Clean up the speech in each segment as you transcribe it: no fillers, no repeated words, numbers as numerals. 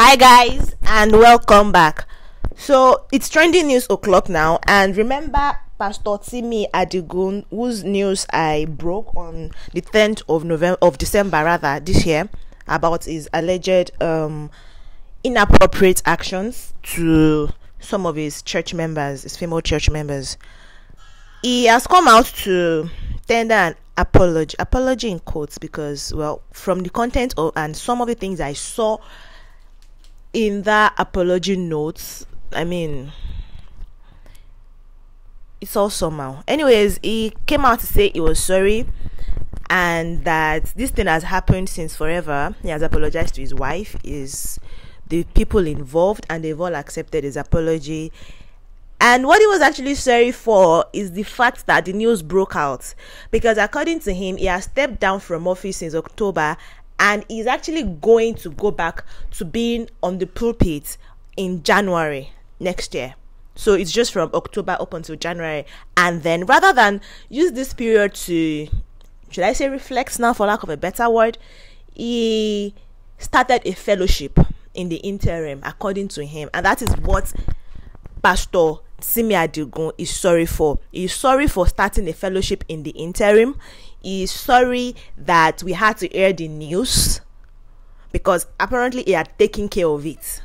Hi guys, and welcome back. So it's trending news o'clock now, and remember Pastor Timi Adigun, whose news I broke on the 10th of December rather this year, about his alleged inappropriate actions to some of his church members, his female church members. He has come out to tender an apology in quotes, because, well, from the content and some of the things I saw in that apology notes, I mean, it's all somehow. Anyways, he came out to say he was sorry and that this thing has happened since forever. He has apologized to his wife, the people involved, and they've all accepted his apology. And what he was actually sorry for is the fact that the news broke out, because according to him, he has stepped down from office since October, and he's actually going to go back to being on the pulpit in January next year. So it's just from October up until January. And then rather than use this period to, should I say, reflect now, for lack of a better word, he started a fellowship in the interim, according to him. And that is what Pastor Timi Adigun is sorry for. He's sorry for starting a fellowship in the interim. He's sorry that we had to air the news, because apparently he had taken care of it.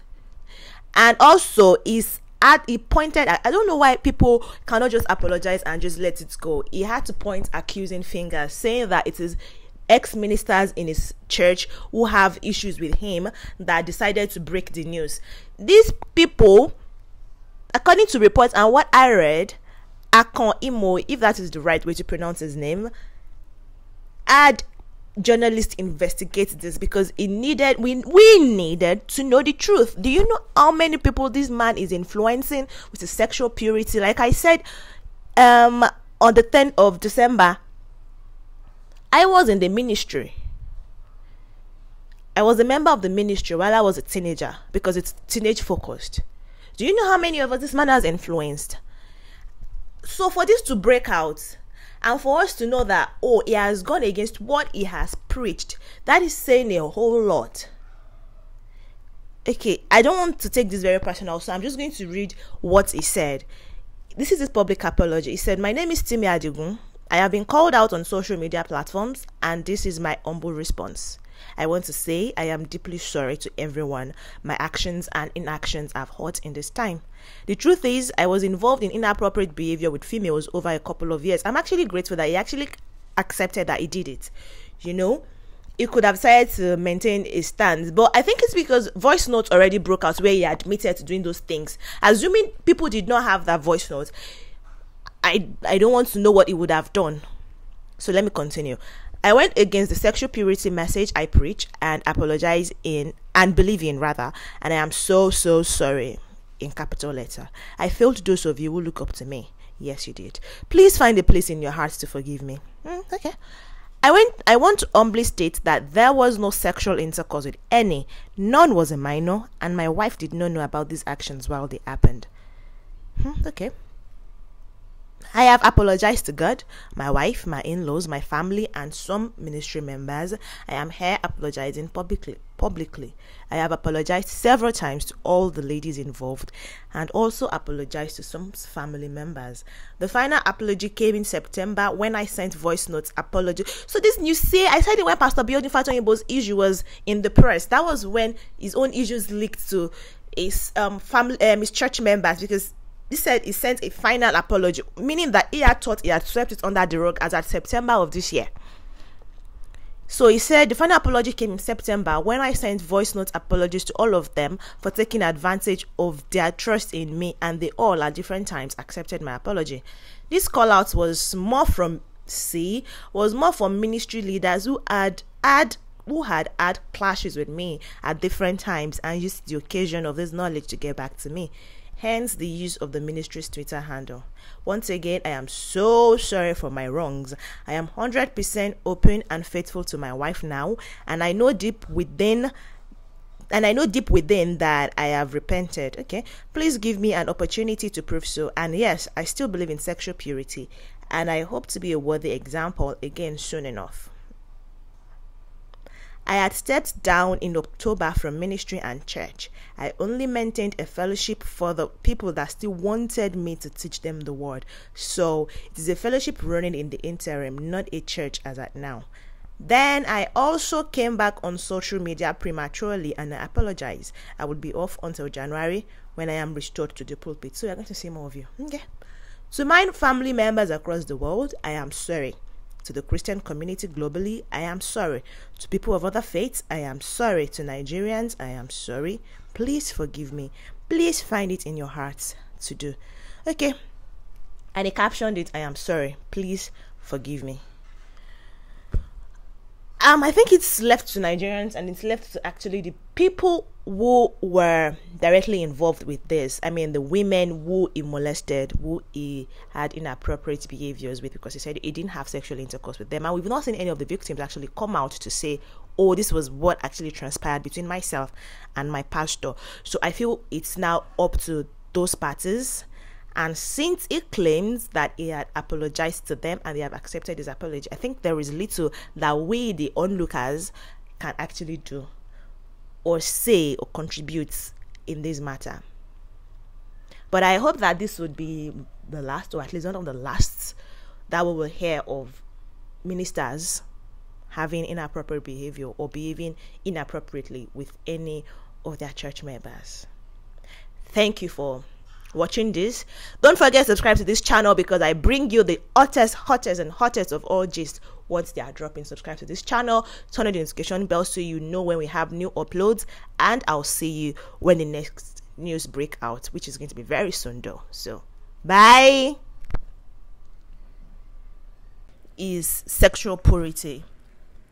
And also he pointed at, I don't know why people cannot just apologize and just let it go. He had to point accusing fingers, saying that it is ex-ministers in his church who have issues with him that decided to break the news. These people, according to reports and what I read, Akon Imo, if that is the right way to pronounce his name, had journalists investigate this because we needed to know the truth. Do you know how many people this man is influencing with his sexual purity? Like I said, on the 10th of December, I was in the ministry. I was a member of the ministry while I was a teenager, because it's teenage focused. Do you know how many of us this man has influenced? So for this to break out, and for us to know that, oh, he has gone against what he has preached, that is saying a whole lot. Okay, I don't want to take this very personal, so I'm just going to read what he said. This is his public apology. He said, "My name is Timi Adigun. I have been called out on social media platforms, and this is my humble response. I want to say I am deeply sorry to everyone. My actions and inactions have hurt in this time. The truth is, I was involved in inappropriate behavior with females over a couple of years. I'm actually grateful that he actually accepted that he did it. You know, he could have decided to maintain his stance, but I think it's because voice notes already broke out where he admitted to doing those things. Assuming people did not have that voice note, I don't want to know what he would have done. So let me continue. I went against the sexual purity message I preach and apologize in and believe in rather, and I am so sorry, in capital letter. I failed those of you who look up to me. Yes, you did. Please find a place in your hearts to forgive me." Okay. I want to humbly state that there was no sexual intercourse with any. None was a minor, and my wife did not know about these actions while they happened. Okay. I have apologized to God, my wife, my in-laws, my family, and some ministry members. I am here apologizing publicly. I have apologized several times to all the ladies involved, and also apologized to some family members. The final apology came in September when I sent voice notes apology. So this news say, I said it when Pastor Biodun Fatoyinbo's issue was in the press. That was when his own issues leaked to his family, his church members, because he said he sent a final apology, meaning that he had thought he had swept it under the rug as at September of this year. So he said the final apology came in September when I sent voice note apologies to all of them for taking advantage of their trust in me, and they all at different times accepted my apology. This call out was more from ministry leaders who had had clashes with me at different times and used the occasion of this knowledge to get back to me. Hence the use of the ministry's Twitter handle. Once again, I am so sorry for my wrongs. I am 100% open and faithful to my wife now, and I know deep within that I have repented. Okay, please give me an opportunity to prove so. And yes, I still believe in sexual purity, and I hope to be a worthy example again soon enough. I had stepped down in October from ministry and church. I only maintained a fellowship for the people that still wanted me to teach them the word. So it is a fellowship running in the interim, not a church as at now. Then I also came back on social media prematurely, and I apologize. I will be off until January when I am restored to the pulpit. So you're going to see more of you. Okay. To my family members across the world, I am sorry. To the Christian community globally, I am sorry. To people of other faiths, I am sorry. To Nigerians, I am sorry. Please forgive me. Please find it in your hearts to do. Okay. And he captioned it, I am sorry. Please forgive me. I think it's left to Nigerians, and it's left to actually the people who were directly involved with this. I mean, the women who he molested, who he had inappropriate behaviors with, because he said he didn't have sexual intercourse with them. And we've not seen any of the victims actually come out to say, oh, this was what actually transpired between myself and my pastor. So I feel it's now up to those parties. And since he claims that he had apologized to them and they have accepted his apology, I think there is little that we, the onlookers, can actually do or say or contribute in this matter. But I hope that this would be the last, or at least one of the last, that we will hear of ministers having inappropriate behavior or behaving inappropriately with any of their church members. Thank you for watching this. Don't forget to subscribe to this channel, because I bring you the hottest and hottest of all gist once they are dropping. Subscribe to this channel, turn on the notification bell so you know when we have new uploads, and I'll see you when the next news break out, which is going to be very soon though. So bye. Is sexual purity.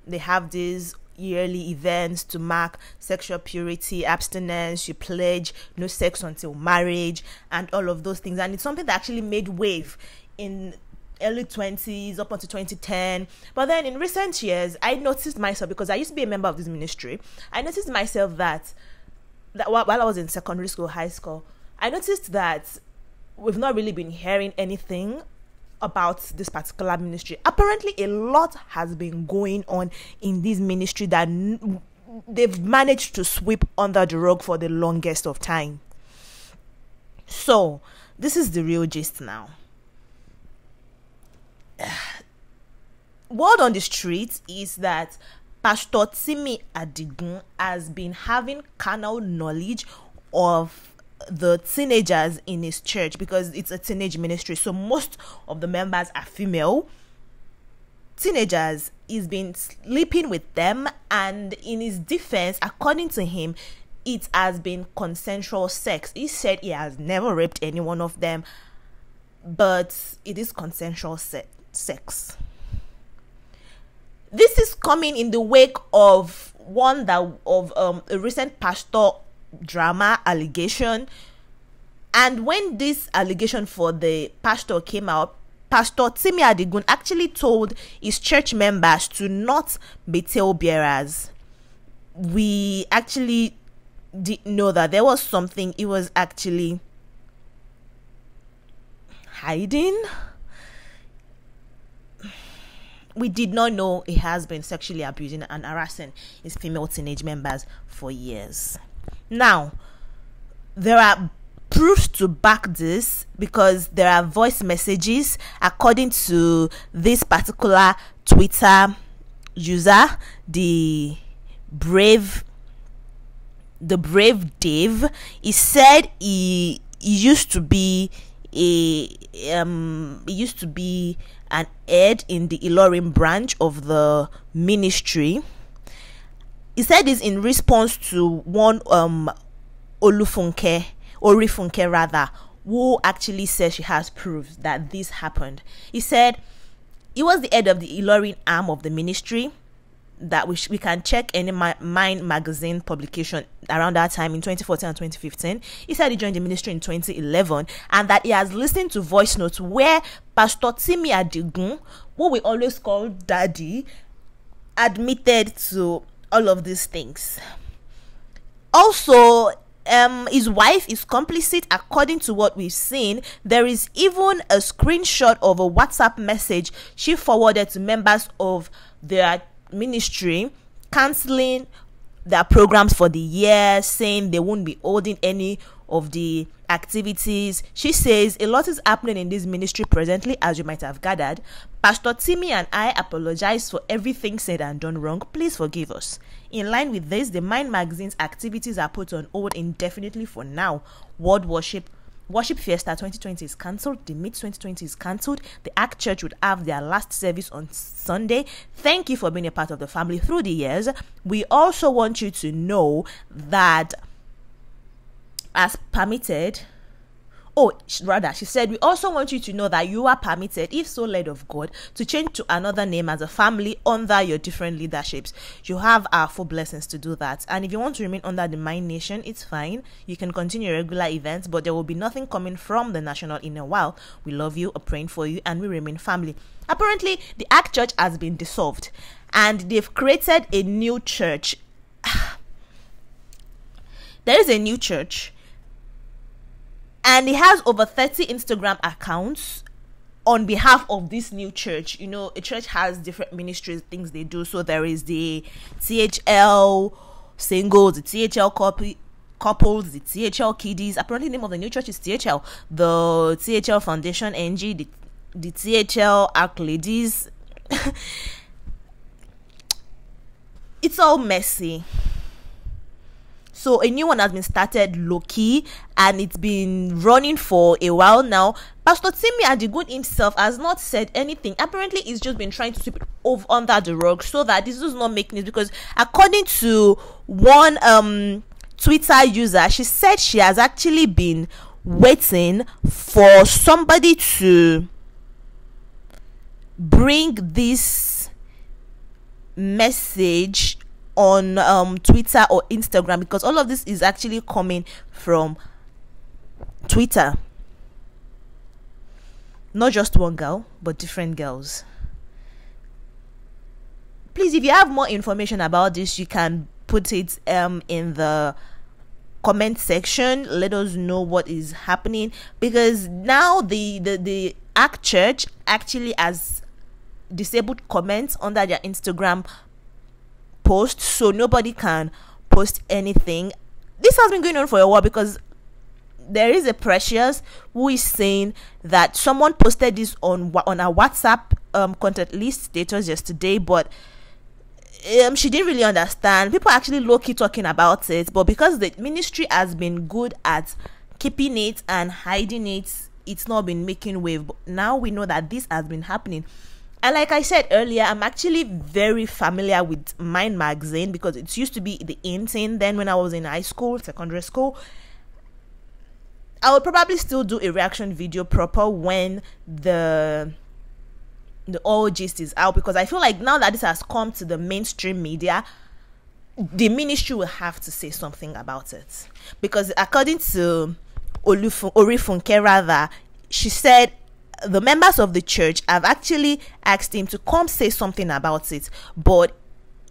They have these yearly events to mark sexual purity, abstinence, you pledge no sex until marriage, and all of those things. And it's something that actually made wave in early 20s up until 2010. But then in recent years, I noticed myself, because I used to be a member of this ministry, I noticed myself that while I was in secondary school, high school, I noticed that we've not really been hearing anything about this particular ministry. Apparently a lot has been going on in this ministry that they've managed to sweep under the rug for the longest of time. So this is the real gist now. Word on the street is that Pastor Timi Adigun has been having carnal knowledge of the teenagers in his church, because it's a teenage ministry, so most of the members are female teenagers. He's been sleeping with them, and in his defense, according to him, it has been consensual sex. He said he has never raped any one of them, but it is consensual sex. This is coming in the wake of a recent pastor drama allegation. And when this allegation for the pastor came out, Pastor Timi Adigun actually told his church members to not be talebearers. We actually didn't know that there was something he was actually hiding. We did not know he has been sexually abusing and harassing his female teenage members for years. Now, there are proofs to back this, because there are voice messages, according to this particular Twitter user, the brave Dave. He said he used to be an head in the Ilorin branch of the ministry. He said this in response to one Orifunke rather, who actually says she has proof that this happened. He said he was the head of the Ilorin arm of the ministry, that we can check any Mind magazine publication around that time in 2014 and 2015. He said he joined the ministry in 2011, and that he has listened to voice notes where Pastor Timi Adigun, who we always call Daddy, admitted to all of these things. Also, his wife is complicit, according to what we've seen. There is even a screenshot of a WhatsApp message she forwarded to members of their ministry, canceling their programs for the year, saying they won't be holding any of the activities. She says a lot is happening in this ministry presently, as you might have gathered. Pastor Timmy and I apologize for everything said and done wrong. Please forgive us. In line with this, the Mind Magazine's activities are put on hold indefinitely for now. World Worship Fiesta 2020 is cancelled. The Meet 2020 is cancelled. The Act Church would have their last service on Sunday. Thank you for being a part of the family through the years. We also want you to know that as permitted, she said, we also want you to know that you are permitted, if so led of God, to change to another name as a family under your different leaderships. You have our full blessings to do that. And if you want to remain under the Mind Nation, it's fine. You can continue your regular events, but there will be nothing coming from the National in a while. We love you, are praying for you, and we remain family. Apparently, the Act Church has been dissolved, and they've created a new church. There is a new church, and it has over 30 Instagram accounts on behalf of this new church. You know, a church has different ministries, things they do. So there is the THL singles, the THL couples, the THL kiddies. Apparently the name of the new church is THL. The THL Foundation NG, the THL Arc Ladies. It's all messy. So a new one has been started low-key, and it's been running for a while now. Pastor Timmy Adigun himself has not said anything. Apparently, he's just been trying to sweep it over under the rug so that this does not make news. Because according to one Twitter user, she said she has actually been waiting for somebody to bring this message on Twitter or Instagram, because all of this is actually coming from Twitter. Not just one girl, but different girls. Please, if you have more information about this, you can put it in the comment section. Let us know what is happening, because now the Act Church actually has disabled comments under their Instagram post, so nobody can post anything. This has been going on for a while, because there is a Precious who is saying that someone posted this on our WhatsApp contact list status yesterday, but she didn't really understand. People are actually low-key talking about it, but because the ministry has been good at keeping it and hiding it, it's not been making wave. But now we know that this has been happening. And like I said earlier, I'm actually very familiar with Mind Magazine, because it used to be the in thing then when I was in high school, secondary school. I would probably still do a reaction video proper when the all gist is out, because I feel like now that this has come to the mainstream media, the ministry will have to say something about it. Because according to Orifunke, rather, she said the members of the church have actually asked him to come say something about it, but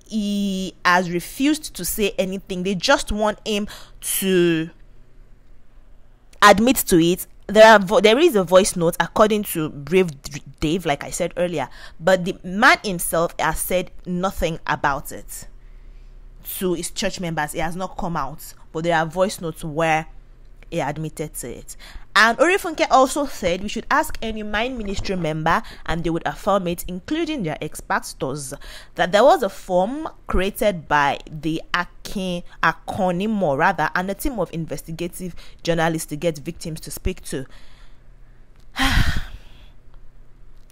he has refused to say anything. They just want him to admit to it. There is a voice note according to Brave Dave, like I said earlier, but the man himself has said nothing about it to his church members. He has not come out, but there are voice notes where he admitted to it. And Orifunke also said we should ask any Mind Ministry member and they would affirm it, including their ex-pastors, that there was a form created by the Akonimo, rather, and a team of investigative journalists to get victims to speak to.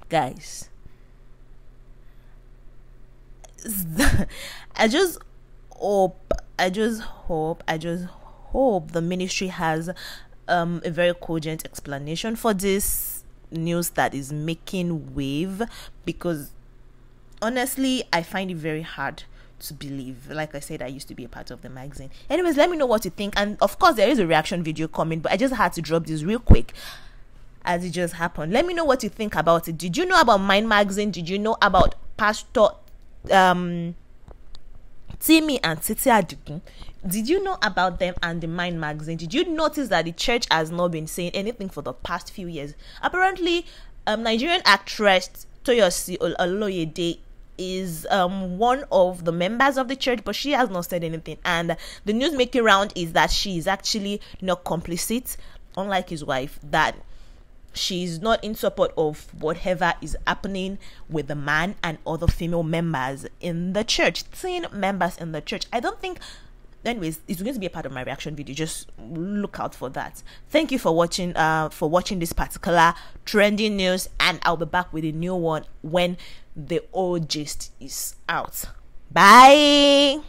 Guys, I just hope the ministry has a very cogent explanation for this news that is making wave, because honestly I find it very hard to believe. Like I said, I used to be a part of the magazine. Anyways, let me know what you think, and of course there is a reaction video coming, but I just had to drop this real quick as it just happened. Let me know what you think about it. Did you know about Mind Magazine? Did you know about Pastor Timmy and Titi Adigun? Did you know about them and the Mind Magazine? Did you notice that the church has not been saying anything for the past few years? Apparently, Nigerian actress Toyosi Oloyede is one of the members of the church, but she has not said anything. And the news making round is that she is actually not complicit, unlike his wife, that she's not in support of whatever is happening with the man and other female members in the church, teen members in the church. I don't think, anyways, it's going to be a part of my reaction video. Just look out for that. Thank you for watching this particular trending news, and I'll be back with a new one when the old gist is out. Bye.